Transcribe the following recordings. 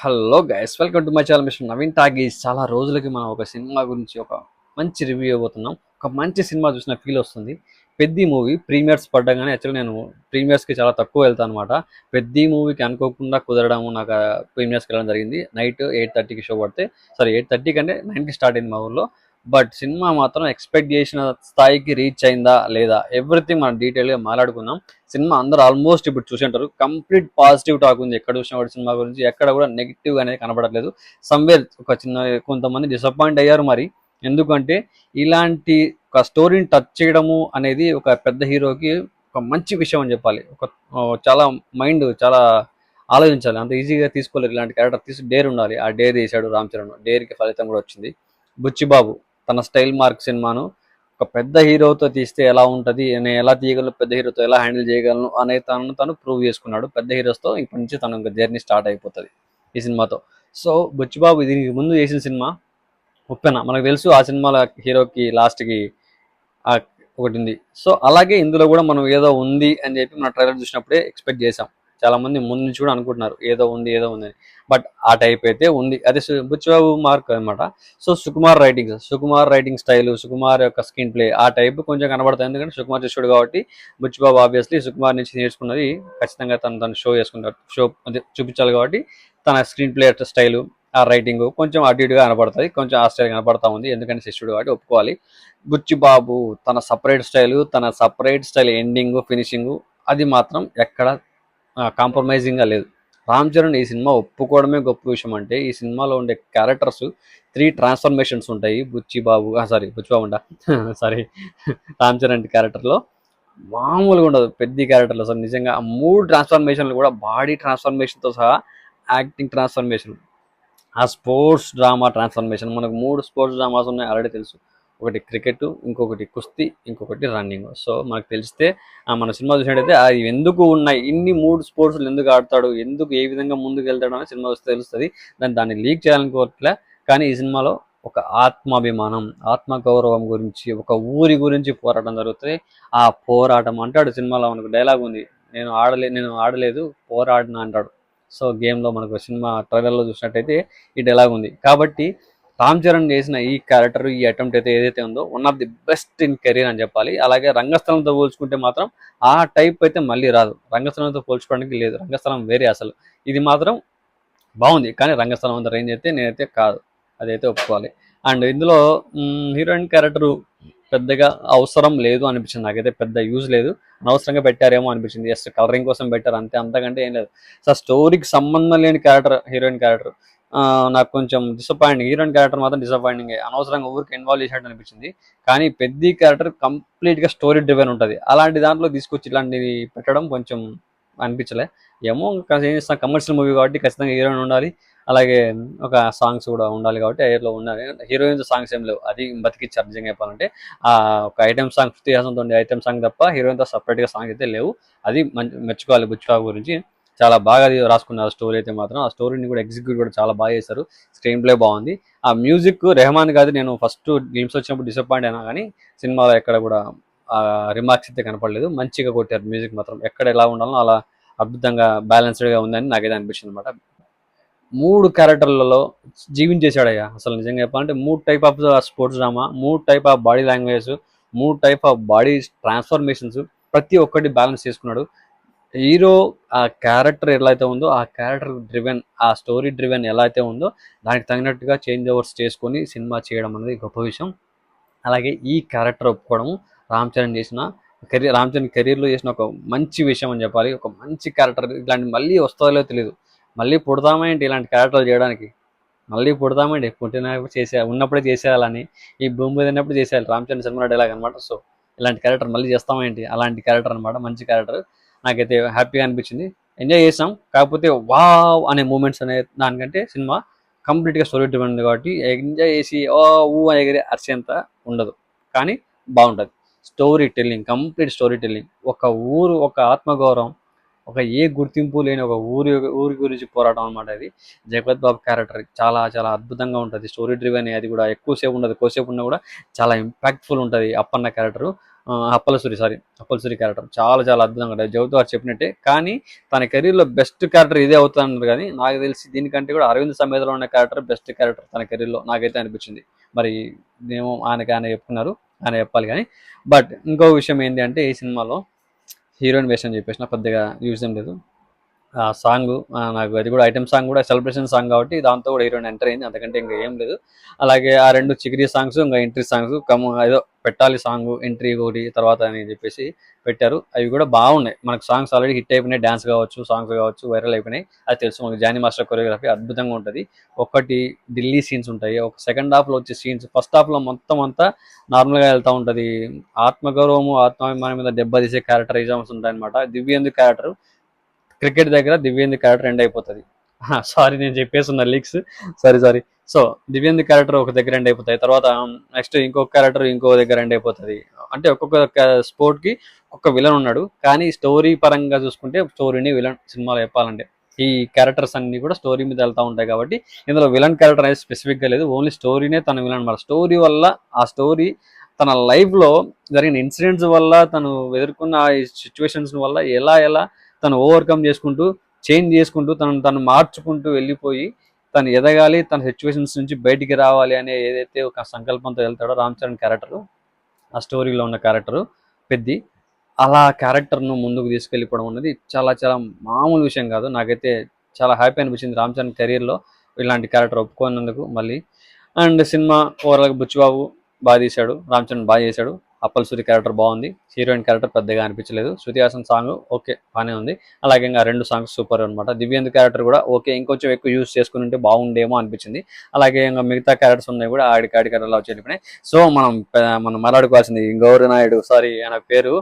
Hello guys, welcome to my channel mister Naveen టాగీస్. చాలా రోజులకి మనం ఒక సినిమా గురించి ఒక మంచి రివ్యూ ఇవ్వబోతున్నాం. ఒక మంచి సినిమా చూసిన ఫీల్ వస్తుంది. పెద్ది మూవీ ప్రీమియర్స్ పడ్డగానే యాక్చువల్లీ నేను ప్రీమియర్స్కి చాలా తక్కువ వెళ్తాను అనమాట. పెద్ది మూవీకి అనుకోకుండా కుదరడం నాకు ప్రీమియర్స్కి వెళ్ళడం జరిగింది. నైట్ 8:30కి షో పడితే, సారీ 8:30 కంటే 9కి స్టార్ట్ అయింది మా ఊర్లో. బట్ సినిమా మాత్రం ఎక్స్పెక్ట్ చేసిన స్థాయికి రీచ్ అయిందా లేదా, ఎవ్రీథింగ్ మనం డీటెయిల్గా మాట్లాడుకుందాం. సినిమా అందరూ ఆల్మోస్ట్ ఇప్పుడు చూసి ఉంటారు. కంప్లీట్ పాజిటివ్ టాక్ ఉంది. ఎక్కడ చూసిన కూడా సినిమా గురించి ఎక్కడ కూడా నెగిటివ్ అనేది కనబడట్లేదు. సమ్వేర్ ఒక చిన్న కొంతమంది డిసప్పాయింట్ అయ్యారు. మరి ఎందుకంటే ఇలాంటి ఒక స్టోరీని టచ్ చేయడము అనేది ఒక పెద్ద హీరోకి ఒక మంచి విషయం అని చెప్పాలి. ఒక చాలా మైండ్ చాలా ఆలోచించాలి. అంత ఈజీగా తీసుకోలేరు. ఇలాంటి క్యారెక్టర్ తీసి డేర్ ఉండాలి. ఆ డేర్ చేశాడు రామ్ చరణ్. డేర్కి ఫలితం కూడా వచ్చింది. బుచ్చిబాబు తన స్టైల్ మార్క్ సినిమాను ఒక పెద్ద హీరోతో తీస్తే ఎలా ఉంటుంది, నేను ఎలా తీయగలను, పెద్ద హీరోతో ఎలా హ్యాండిల్ చేయగలను అనే తను ప్రూవ్ చేసుకున్నాడు. పెద్ద హీరోస్తో ఇప్పటి నుంచి తన జర్నీ స్టార్ట్ అయిపోతుంది ఈ సినిమాతో. సో బుచ్చిబాబు దీనికి ముందు చేసిన సినిమా ఉప్పెన, మనకు తెలుసు ఆ సినిమాలో హీరోకి లాస్ట్కి ఒకటి ఉంది. సో అలాగే ఇందులో కూడా మనం ఏదో ఉంది అని చెప్పి మన ట్రైలర్ చూసినప్పుడే ఎక్స్పెక్ట్ చేసాం. చాలా మంది ముందు నుంచి కూడా అనుకుంటున్నారు ఏదో ఉంది ఏదో ఉంది అని. బట్ ఆ టైప్ అయితే ఉంది. అదే బుచ్చిబాబు మార్క్ అనమాట. So Sukumar writing style, Sukumar యొక్క స్క్రీన్ ప్లే ఆ టైప్ కొంచెం కనబడతాయి. ఎందుకంటే సుకుమార్ శిష్యుడు కాబట్టి బుచ్చిబాబు ఆబ్వియస్లీ సుకుమార్ నుంచి నేర్చుకున్నది ఖచ్చితంగా తను షో చేసుకుంటారు. షో అదే చూపించాలి కాబట్టి తన స్క్రీన్ ప్లే స్టైలు, ఆ రైటింగ్ కొంచెం అటు ఇటుగా కనపడుతుంది. కొంచెం ఆ స్టైల్ కనపడతా ఉంది. ఎందుకంటే శిష్యుడు కాబట్టి ఒప్పుకోవాలి. బుచ్చిబాబు తన సపరేట్ స్టైల్ ఎండింగ్ ఫినిషింగ్ అది మాత్రం ఎక్కడ కాంప్రమైజింగ్గా లేదు. రామ్ చరణ్ ఈ సినిమా ఒప్పుకోవడమే గొప్ప విషయం. అంటే ఈ సినిమాలో ఉండే క్యారెక్టర్స్ 3 ట్రాన్స్ఫర్మేషన్స్ ఉంటాయి. బుచ్చిబాబు అంట సారీ రామ్ చరణ్ క్యారెక్టర్లో మామూలుగా ఉండదు. పెద్ద క్యారెక్టర్లో అసలు నిజంగా ఆ 3 ట్రాన్స్ఫర్మేషన్లు కూడా బాడీ ట్రాన్స్ఫర్మేషన్తో సహా యాక్టింగ్ ట్రాన్స్ఫర్మేషన్, ఆ స్పోర్ట్స్ డ్రామా ట్రాన్స్ఫర్మేషన్. మనకు 3 స్పోర్ట్స్ డ్రామాస్ ఉన్నాయి ఆల్రెడీ తెలుసు. ఒకటి క్రికెట్, ఇంకొకటి కుస్తీ, ఇంకొకటి రన్నింగ్. సో మనకు తెలిస్తే మన సినిమా చూసినట్టయితే అవి ఎందుకు ఉన్నాయి, ఇన్ని 3 స్పోర్ట్స్లు ఎందుకు ఆడతాడు, ఎందుకు ఏ విధంగా ముందుకు వెళ్తాడు అని సినిమా వస్తే తెలుస్తుంది. దాన్ని లీక్ చేయాలనుకోవట్లే. కానీ ఈ సినిమాలో ఒక ఆత్మాభిమానం, ఆత్మగౌరవం గురించి, ఒక ఊరి గురించి పోరాటం జరుగుతుంది. ఆ పోరాటం అంటాడు సినిమాలో. మనకు డైలాగ్ ఉంది, నేను ఆడలేదు పోరాడిన అంటాడు. సో గేమ్లో మనకు సినిమా ట్రైలర్లో చూసినట్టయితే ఈ డైలాగ్ ఉంది. కాబట్టి రామ్ చరణ్ చేసిన ఈ క్యారెక్టర్, ఈ అటెంప్ట్ అయితే ఏదైతే ఉందో one of the best in career అని చెప్పాలి. అలాగే రంగస్థలంతో పోల్చుకుంటే మాత్రం ఆ టైప్ అయితే మళ్ళీ రాదు. రంగస్థలంతో పోల్చుకోవడానికి లేదు. రంగస్థలం వేరే అసలు. ఇది మాత్రం బాగుంది. కానీ రంగస్థలం అంత రేంజ్ అయితే నేనైతే కాదు, అదైతే ఒప్పుకోవాలి. అండ్ ఇందులో హీరోయిన్ క్యారెక్టర్ పెద్దగా అవసరం లేదు అనిపించింది నాకైతే. పెద్ద యూజ్ లేదు, అనవసరంగా పెట్టారేమో అనిపించింది. జస్ట్ కలరింగ్ కోసం పెట్టారు అంతే, అంతకంటే ఏం లేదు. సో స్టోరీకి సంబంధం లేని క్యారెక్టర్ హీరోయిన్ క్యారెక్టర్. నాకు కొంచెం డిసప్పాయింటింగ్. హీరోయిన్ క్యారెక్టర్ మాత్రం డిసప్పాయింటింగ్, అనవసరంగా ఊరికి ఇన్వాల్వ్ చేసినట్టు అనిపించింది. కానీ పెద్ద క్యారెక్టర్ కంప్లీట్గా స్టోరీ డ్రివెన్ ఉంటుంది. అలాంటి దాంట్లో తీసుకొచ్చి ఇలాంటివి పెట్టడం కొంచెం అనిపించలే. ఏమో ఏం చేస్తాం, కమర్షియల్ మూవీ కాబట్టి ఖచ్చితంగా హీరోయిన్ ఉండాలి. అలాగే ఒక సాంగ్స్ కూడా ఉండాలి కాబట్టి హీరోలో ఉండాలి. హీరోయిన్స్ సాంగ్స్ ఏం లేవు, అది బతికిచ్చారు నిజంగా చెప్పాలంటే. ఒక ఐటమ్ సాంగ్ 50,000 ఉండే ఐటమ్ సాంగ్ తప్ప హీరోయిన్తో సపరేట్గా సాంగ్ అయితే లేవు. అది మెచ్చుకోవాలి బుచ్చిబాబు గురించి. చాలా బాగా రాసుకున్నారు స్టోరీ అయితే మాత్రం. ఆ స్టోరీని కూడా ఎగ్జిక్యూట్ కూడా చాలా బాగా చేశారు. స్క్రీన్ ప్లే బాగుంది. ఆ మ్యూజిక్ రెహమాన్ కాదు. నేను ఫస్ట్ గేమ్స్ వచ్చినప్పుడు డిసప్పాయింట్ అయినా, కానీ సినిమాలో ఎక్కడ కూడా రిమార్క్స్ అయితే కనపడలేదు. మంచిగా కొట్టారు. మ్యూజిక్ మాత్రం ఎక్కడ ఎలా ఉండాలో అలా అద్భుతంగా బ్యాలెన్స్డ్గా ఉందని నాకైతే అనిపించింది అనమాట. 3 క్యారెక్టర్లలో జీవించేశాడయ్యా అసలు. నిజంగా చెప్పాలంటే 3 type of sports drama, 3 type of body language, 3 type of body transformations, ప్రతి ఒక్కటి బ్యాలెన్స్ చేసుకున్నాడు. హీరో ఆ క్యారెక్టర్ ఎలా అయితే ఉందో, ఆ క్యారెక్టర్ డ్రివెన్, ఆ స్టోరీ డ్రివెన్ ఎలా అయితే ఉందో దానికి తగినట్టుగా చేంజ్ ఓవర్స్ చేసుకొని సినిమా చేయడం అనేది గొప్ప విషయం. అలాగే ఈ క్యారెక్టర్ ఒప్పుకోవడం రామ్ చరణ్ కెరీర్లో చేసిన ఒక మంచి విషయం అని చెప్పాలి. ఒక మంచి క్యారెక్టర్. ఇట్లాంటి మళ్ళీ వస్తుందో తెలియదు. మళ్ళీ పుడతామేంటి ఇలాంటి క్యారెక్టర్లు చేయడానికి? మళ్ళీ పుడతామండి, పుట్టినప్పుడు ఉన్నప్పుడే చేసేయాలని, ఈ భూమి మీద ఉన్నప్పుడు చేసేయాలి. రామ్ చరణ్ సినిమా డైలాగ్ అనమాట. సో ఇలాంటి క్యారెక్టర్ మళ్ళీ చేస్తామేంటి, అలాంటి క్యారెక్టర్ అనమాట. మంచి క్యారెక్టర్. నాకైతే హ్యాపీగా అనిపించింది. ఎంజాయ్ చేసాం. కాకపోతే వావ్ అనే మూమెంట్స్ అనే దానికంటే సినిమా కంప్లీట్గా స్టోరీ డ్రివెన్ ఉంది కాబట్టి ఎంజాయ్ చేసి ఊ అని ఎగిరే అరిచేంత ఉండదు. కానీ బాగుంటుంది. Story telling, complete story telling. ఒక ఊరు, ఒక ఆత్మగౌరవం, ఒక ఏ గుర్తింపు లేని ఒక ఊరి గురించి పోరాటం అనమాట ఇది. జగపత్ బాబు క్యారెక్టర్ చాలా చాలా అద్భుతంగా ఉంటుంది. Story driven. అది కూడా ఎక్కువసేపు ఉండదు, కొద్దిసేపు ఉన్నా కూడా చాలా ఇంపాక్ట్ఫుల్ ఉంటుంది. అప్పన్న క్యారెక్టర్ అప్పలసూరి క్యారెక్టర్ చాలా చాలా అద్భుతంగా ఉంటుంది. జగత్ గారు చెప్పినట్టే. కానీ తన కెరీర్లో బెస్ట్ క్యారెక్టర్ ఇదే అవుతున్నారు, కానీ నాకు తెలిసి దీనికంటే కూడా అరవింద్ సమేతలో ఉన్న క్యారెక్టర్ బెస్ట్ క్యారెక్టర్ తన కెరీర్లో నాకైతే అనిపించింది. మరి ఏమో ఆయన చెప్పుకున్నారు, ఆయన చెప్పాలి. కానీ బట్ ఇంకో విషయం ఏంటి అంటే ఈ సినిమాలో హీరోయిన్ వేషం చెప్పేసిన పెద్దగా యూజ్ ఏం లేదు. ఆ సాంగ్ నాకు అది కూడా ఐటమ్ సాంగ్ కూడా సెలబ్రేషన్ సాంగ్ కాబట్టి దాంతో కూడా హీరోయిన్ ఎంటర్ అయింది, అంతకంటే ఇంకా ఏం లేదు. అలాగే ఆ 2 చికిరీ సాంగ్స్ ఇంకా ఎంట్రీ సాంగ్స్ ఏదో పెట్టాలి సాంగ్ ఎంట్రీ ఒకటి తర్వాత అని చెప్పేసి పెట్టారు. అవి కూడా బాగున్నాయి. మనకు సాంగ్స్ ఆల్రెడీ హిట్ అయిపోయినాయి, డ్యాన్స్ కావచ్చు, సాంగ్స్ కావచ్చు, వైరల్ అయిపోయినాయి. అది తెలుసు మనకు. జానీ మాస్టర్ కొరియోగ్రఫీ అద్భుతంగా ఉంటుంది. ఒకటి ఢిల్లీ సీన్స్ ఉంటాయి, ఒక సెకండ్ హాఫ్ లో వచ్చే సీన్స్. ఫస్ట్ హాఫ్ లో మొత్తం అంతా నార్మల్ గా వెళ్తా ఉంటది. ఆత్మగౌరవము ఆత్మాభిమానం మీద దెబ్బతీసే క్యారెక్టరైజమ్స్ ఉంటాయి అనమాట. దివ్యేందు క్యారెక్టర్ క్రికెట్ దగ్గర దివ్యేందు క్యారెక్టర్ ఎండ్ అయిపోతుంది. సారీ నేను చెప్పేస్తున్న leaks, sorry. So Divyendu character ఒక దగ్గర ఎండ్ అయిపోతాయి. తర్వాత నెక్స్ట్ ఇంకొక క్యారెక్టర్ ఇంకో దగ్గర ఎండ్ అయిపోతుంది. అంటే ఒక్కొక్క స్పోర్ట్ కి ఒక్కొక్క విలన్ ఉన్నాడు, కానీ స్టోరీ పరంగా చూసుకుంటే స్టోరీని విలన్ సినిమాలో చెప్పాలంటే ఈ క్యారెక్టర్స్ అన్ని కూడా స్టోరీ మీద వెళ్తా ఉంటాయి. కాబట్టి ఇందులో విలన్ క్యారెక్టర్ అనేది స్పెసిఫిక్ గా లేదు, ఓన్లీ స్టోరీనే తన విలన్ అనమాట. స్టోరీ వల్ల ఆ స్టోరీ తన లైఫ్ లో జరిగిన ఇన్సిడెంట్స్ వల్ల తను ఎదుర్కొన్న సిచ్యువేషన్స్ వల్ల ఎలా ఎలా తను ఓవర్కమ్ చేసుకుంటూ చేంజ్ చేసుకుంటూ తను మార్చుకుంటూ వెళ్ళిపోయి తను ఎదగాలి, తన సిచ్యువేషన్స్ నుంచి బయటికి రావాలి అనే ఏదైతే ఒక సంకల్పంతో వెళ్తాడో రామ్ చరణ్ క్యారెక్టర్, ఆ స్టోరీలో ఉన్న క్యారెక్టర్ పెద్ది, అలా క్యారెక్టర్ను ముందుకు తీసుకెళ్ళిపోవడం అనేది చాలా చాలా మామూలు విషయం కాదు. నాకైతే చాలా హ్యాపీ అనిపించింది రామ్ చరణ్ కెరీర్లో ఇలాంటి క్యారెక్టర్ ఒప్పుకున్నందుకు. మళ్ళీ అండ్ సినిమా ఓవరాల్గా బుచ్చిబాబు బాగా తీశాడు, రామ్ చరణ్ బాగా చేశాడు, అప్పలసూరి క్యారెక్టర్ బాగుంది, హీరోయిన్ క్యారెక్టర్ పెద్దగా అనిపించలేదు, శృతి హాసన్ సాంగ్ ఓకే బాగానే ఉంది. అలాగే ఇంకా 2 సాంగ్స్ సూపర్ అనమాట. దివ్యేందు క్యారెక్టర్ కూడా ఓకే, ఇంకొంచెం ఎక్కువ యూజ్ చేసుకుని ఉంటే బాగుండేమో అనిపించింది. అలాగే ఇంకా మిగతా క్యారెక్టర్స్ ఉన్నాయి కూడా ఆడికాడికి అలా వెళ్ళిపోయినాయి. సో మనం మాట్లాడుకోవాల్సింది గౌరీ నాయుడు, సారీ ఆయన పేరు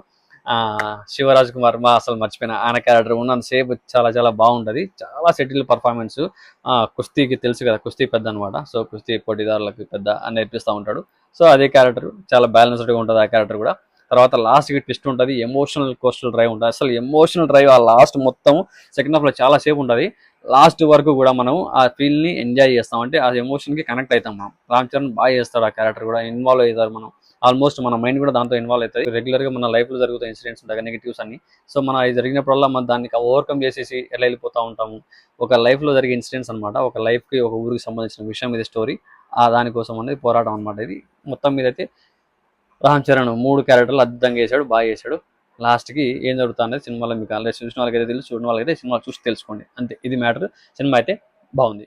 శివరాజ్ కుమార్, అసలు మర్చిపోయిన. ఆయన క్యారెక్టర్ ఉన్నంతసేపు చాలా చాలా బాగుంటుంది, చాలా సెటిల్ పర్ఫార్మెన్స్. కుస్తీకి తెలుసు కదా, కుస్తీ పెద్ద అనమాట. సో కుస్తీ పోటీదారులకు పెద్ద అని నేర్పిస్తూ ఉంటాడు. సో అదే క్యారెక్టర్ చాలా బ్యాలెన్స్డ్గా ఉంటుంది ఆ క్యారెక్టర్ కూడా. తర్వాత లాస్ట్కి ట్విస్ట్ ఉంటుంది, ఎమోషనల్ కోస్టల్ డ్రైవ్ ఉంటుంది. అసలు ఎమోషనల్ డ్రైవ్ ఆ లాస్ట్ మొత్తం సెకండ్ హాఫ్లో చాలా సేపు ఉంటుంది. లాస్ట్ వరకు కూడా మనం ఆ ఫీల్ని ఎంజాయ్ చేస్తాం, అంటే ఆ ఎమోషన్కి కనెక్ట్ అవుతాం మనం. రామ్ చరణ్ బాగా చేస్తాడు, ఆ క్యారెక్టర్ కూడా ఇన్వాల్వ్ అవుతారు మనం. ఆల్మోస్ట్ మన మైండ్ కూడా దాంతో ఇన్వాల్వ్ అవుతుంది. రెగ్యులర్గా మన లైఫ్లో జరుగుతున్న ఇన్సిడెంట్స్ ఉంటాయి, నెగిటివ్స్ అన్ని. సో మనం అది జరిగినప్పుడల్లా మనం దాన్ని ఓవర్కమ్ చేసేసి ఎలా వెళ్ళిపోతూ ఉంటాము. ఒక లైఫ్లో జరిగే ఇన్సిడెంట్స్ అనమాట, ఒక లైఫ్కి ఒక ఊరికి సంబంధించిన విషయం ఇది స్టోరీ. దానికోసం అనేది పోరాటం అనమాట ఇది. మొత్తం మీద అయితే రామ్ చరణ్ 3 క్యారెక్టర్లు అద్భుతంగా చేశాడు, బాగా చేశాడు. లాస్ట్కి ఏం జరుగుతుంది అనేది సినిమాలో మీకు ఆల్రెడీ చూసిన వాళ్ళకైతే తెలుసు, చూడని వాళ్ళకైతే సినిమా చూసి తెలుసుకోండి. అంతే, ఇది మ్యాటర్. సినిమా అయితే బాగుంది.